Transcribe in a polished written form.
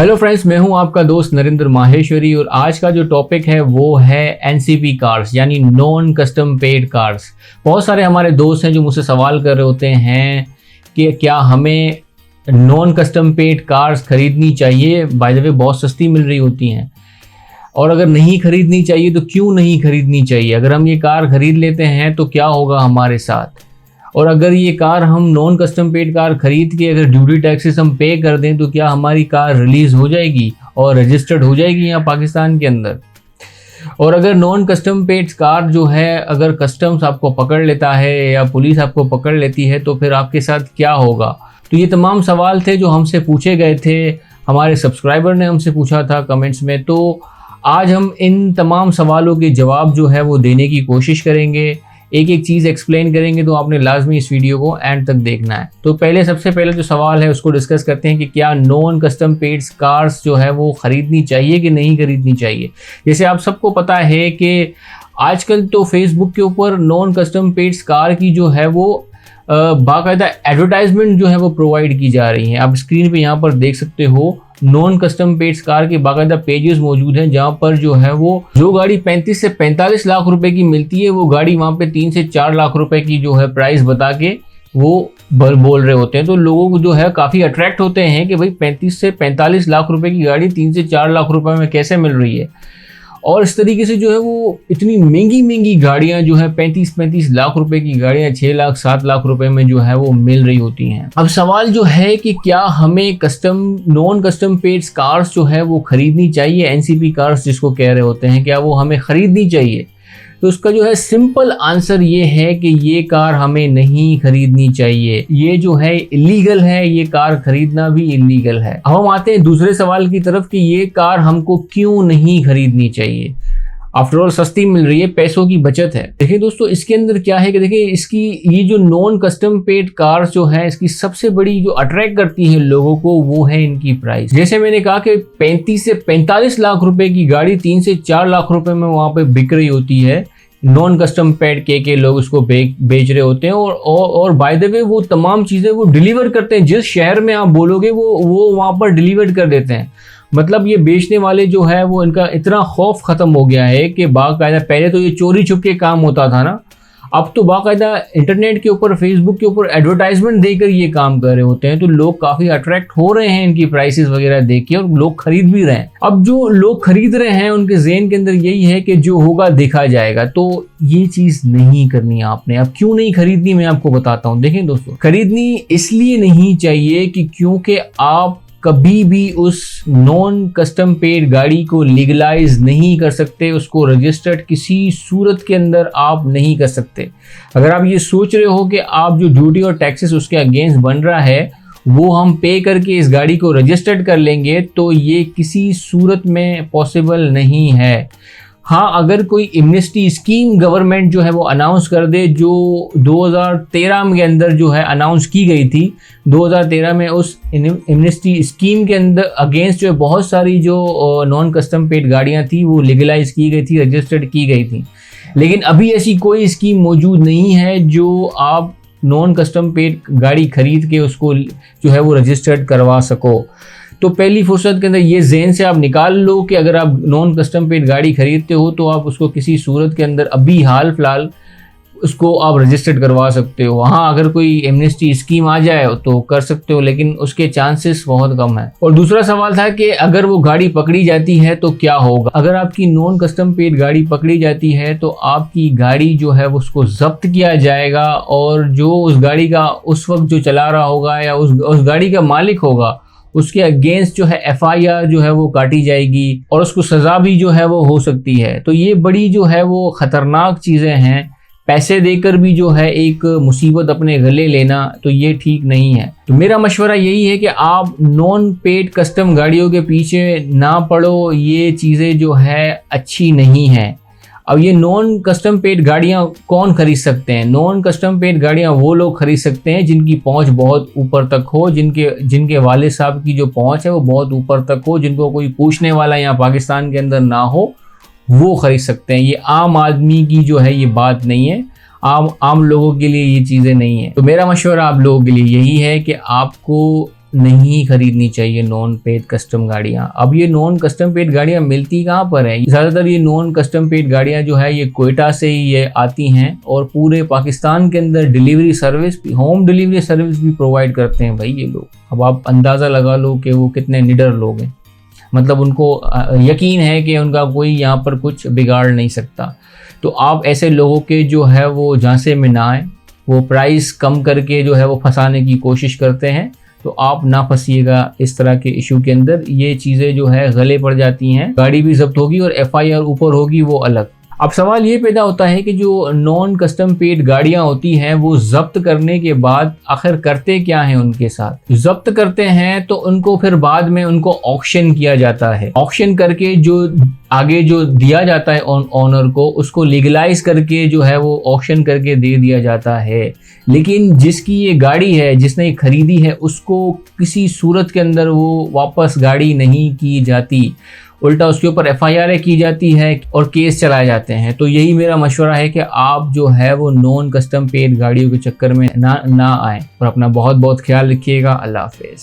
Hello friends, मैं हूं आपका दोस्त नरेंद्र माहेश्वरी और आज का जो टॉपिक है वो है एनसीपी कार्स यानी नॉन कस्टम पेड कार्स। बहुत सारे हमारे दोस्त हैं जो मुझसे सवाल कर रहे होते हैं कि क्या हमें नॉन कस्टम पेड कार्स खरीदनी चाहिए। बाय द वे बहुत सस्ती मिल रही होती हैं, और अगर नहीं खरीदनी चाहिए तो क्यों नहीं खरीदनी चाहिए। अगर हम ये कार खरीद लेते हैं तो क्या होगा हमारे साथ, और अगर ये कार हम नॉन कस्टम पेड कार खरीद के अगर ड्यूटी टैक्सेस हम पे कर दें तो क्या हमारी कार रिलीज़ हो जाएगी और रजिस्टर्ड हो जाएगी यहाँ पाकिस्तान के अंदर। और अगर नॉन कस्टम पेड कार जो है अगर कस्टम्स आपको पकड़ लेता है या पुलिस आपको पकड़ लेती है तो फिर आपके साथ क्या होगा। तो ये तमाम सवाल थे जो हमसे पूछे गए थे, हमारे सब्सक्राइबर ने हमसे पूछा था कमेंट्स में। तो आज हम इन तमाम सवालों के जवाब जो है वो देने की कोशिश करेंगे, एक एक चीज़ एक्सप्लेन करेंगे। तो आपने लाजमी इस वीडियो को एंड तक देखना है। तो सबसे पहले जो सवाल है उसको डिस्कस करते हैं कि क्या नॉन कस्टम पेड कार्स जो है वो ख़रीदनी चाहिए कि नहीं खरीदनी चाहिए। जैसे आप सबको पता है कि आजकल तो फेसबुक के ऊपर नॉन कस्टम पेड कार की जो है वो बाकायदा एडवर्टाइजमेंट जो है वो प्रोवाइड की जा रही है। आप स्क्रीन पे यहाँ पर देख सकते हो नॉन कस्टम पेड कार के बाकायदा पेजेस मौजूद हैं जहाँ पर जो है वो जो गाड़ी 35 से 45 लाख रुपए की मिलती है वो गाड़ी वहाँ पे 3 से 4 लाख रुपए की जो है प्राइस बता के वो बोल रहे होते हैं। तो लोगों को जो है काफ़ी अट्रैक्ट होते हैं कि भाई 35 से 45 लाख रुपए की गाड़ी 3 से 4 लाख रुपए में कैसे मिल रही है। और इस तरीके से जो है वो इतनी महंगी गाड़ियां जो है 35 लाख रुपए की गाड़ियां 6 लाख 7 लाख रुपए में जो है वो मिल रही होती हैं। अब सवाल जो है कि क्या हमें नॉन कस्टम पेड कार्स जो है वो खरीदनी चाहिए, एनसीपी कार्स जिसको कह रहे होते हैं, क्या वो हमें खरीदनी चाहिए। तो उसका जो है सिंपल आंसर ये है कि ये कार हमें नहीं खरीदनी चाहिए। ये जो है इलीगल है, ये कार खरीदना भी इलीगल है। अब हम आते हैं दूसरे सवाल की तरफ कि ये कार हमको क्यों नहीं खरीदनी चाहिए। आफ्टर ऑल सस्ती मिल रही है, पैसों की बचत है। देखिए दोस्तों, इसके अंदर क्या है कि देखिए इसकी ये जो नॉन कस्टम पेड कार्स जो है इसकी सबसे बड़ी जो अट्रैक्ट करती है लोगों को वो है इनकी प्राइस। जैसे मैंने कहा कि 35 से 45 लाख रुपए की गाड़ी 3 से 4 लाख रुपए में वहां पे बिक रही होती है। नॉन कस्टम पेड के लोग उसको बेच रहे होते हैं, और बाय द वे वो तमाम चीज़ें वो डिलीवर करते हैं। जिस शहर में आप बोलोगे वो वहाँ पर डिलीवर कर देते हैं। मतलब ये बेचने वाले जो है वो इनका इतना खौफ ख़त्म हो गया है कि बाकायदा पहले तो ये चोरी छुप के काम होता था ना, अब तो बाकायदा इंटरनेट के ऊपर फेसबुक के ऊपर एडवर्टाइजमेंट देकर ये काम कर रहे होते हैं। तो लोग काफ़ी अट्रैक्ट हो रहे हैं इनकी प्राइसेस वगैरह देख के, और लोग खरीद भी रहे हैं। अब जो लोग खरीद रहे हैं उनके ज़हन के अंदर यही है कि जो होगा देखा जाएगा। तो ये चीज़ नहीं करनी आपने। अब क्यों नहीं खरीदनी मैं आपको बताता हूँ। देखें दोस्तों, खरीदनी इसलिए नहीं चाहिए कि क्योंकि आप कभी भी उस नॉन कस्टम पेड गाड़ी को लीगलाइज नहीं कर सकते, उसको रजिस्टर्ड किसी सूरत के अंदर आप नहीं कर सकते। अगर आप ये सोच रहे हो कि आप जो ड्यूटी और टैक्सेस उसके अगेंस्ट बन रहा है वो हम पे करके इस गाड़ी को रजिस्टर्ड कर लेंगे, तो ये किसी सूरत में पॉसिबल नहीं है। हाँ, अगर इमनेस्टी एमनेस्टी स्कीम गवर्नमेंट जो है वो अनाउंस कर दे, जो 2013 के अंदर जो है अनाउंस की गई थी। 2013 में उस एमनेस्टी स्कीम के अंदर अगेंस्ट जो है बहुत सारी जो नॉन कस्टम पेड गाड़ियाँ थी वो लीगलाइज की गई थी, रजिस्टर्ड की गई थी। लेकिन अभी ऐसी कोई स्कीम मौजूद नहीं है जो आप नॉन कस्टम पेड गाड़ी खरीद के उसको जो है वो रजिस्टर्ड करवा सको। तो पहली फुर्सत के अंदर ये ज़हन से आप निकाल लो कि अगर आप नॉन कस्टम पेड गाड़ी खरीदते हो तो आप उसको किसी सूरत के अंदर अभी हाल फिलहाल उसको आप रजिस्टर्ड करवा सकते हो। हाँ, अगर कोई एमनेस्टी स्कीम आ जाए तो कर सकते हो, लेकिन उसके चांसेस बहुत कम है। और दूसरा सवाल था कि अगर वो गाड़ी पकड़ी जाती है तो क्या होगा। अगर आपकी नॉन कस्टम पेड गाड़ी पकड़ी जाती है तो आपकी गाड़ी जो है उसको जब्त किया जाएगा, और जो उस गाड़ी का उस वक्त जो चला रहा होगा या उस गाड़ी का मालिक होगा उसके अगेंस्ट जो है FIR जो है वो काटी जाएगी, और उसको सज़ा भी जो है वो हो सकती है। तो ये बड़ी जो है वो ख़तरनाक चीज़ें हैं। पैसे देकर भी जो है एक मुसीबत अपने गले लेना, तो ये ठीक नहीं है। तो मेरा मशवरा यही है कि आप नॉन पेड कस्टम गाड़ियों के पीछे ना पड़ो। ये चीज़ें जो है अच्छी नहीं है। अब ये नॉन कस्टम पेड गाड़ियाँ कौन खरीद सकते हैं। नॉन कस्टम पेड गाड़ियाँ वो लोग खरीद सकते हैं जिनकी पहुँच बहुत ऊपर तक हो, जिनके वाले साहब की जो पहुँच है वो बहुत ऊपर तक हो, जिनको कोई पूछने वाला यहाँ पाकिस्तान के अंदर ना हो, वो खरीद सकते हैं। ये आम आदमी की जो है ये बात नहीं है, आम लोगों के लिए ये चीज़ें नहीं है। तो मेरा मशवरा आप लोगों के लिए यही है कि आपको नहीं खरीदनी चाहिए नॉन पेड कस्टम गाड़ियाँ। अब ये नॉन कस्टम पेड गाड़ियाँ मिलती कहाँ पर है? ज़्यादातर ये नॉन कस्टम पेड गाड़ियाँ जो है ये क्वेटा से ही ये आती हैं और पूरे पाकिस्तान के अंदर delivery service, home delivery service भी प्रोवाइड करते हैं भाई ये लोग। अब आप अंदाज़ा लगा लो कि वो कितने निडर लोग हैं, मतलब उनको यकीन है कि उनका कोई यहाँ पर कुछ बिगाड़ नहीं सकता। तो आप ऐसे लोगों के जो है वो झांसे में ना आए, वो प्राइस कम करके जो है वो फंसाने की कोशिश करते हैं। तो आप ना फंसिएगा इस तरह के इशू के अंदर। ये चीज़ें जो है गले पड़ जाती हैं, गाड़ी भी जब्त होगी और FIR ऊपर होगी वो अलग। अब सवाल ये पैदा होता है कि जो नॉन कस्टम पेड गाड़ियां होती हैं वो जब्त करने के बाद आखिर करते क्या हैं उनके साथ? जब्त करते हैं तो उनको फिर बाद में उनको ऑक्शन किया जाता है। ऑक्शन करके जो आगे जो दिया जाता है ऑनर को, उसको लीगलाइज करके जो है वो ऑक्शन करके दे दिया जाता है। लेकिन जिसकी ये गाड़ी है, जिसने ये खरीदी है, उसको किसी सूरत के अंदर वो वापस गाड़ी नहीं की जाती, उल्टा उसके ऊपर FIR की जाती है और केस चलाए जाते हैं। तो यही मेरा मशवरा है कि आप जो है वो नॉन कस्टम पेड गाड़ियों के चक्कर में ना आए और अपना बहुत बहुत ख्याल रखिएगा। अल्लाह हाफिज़।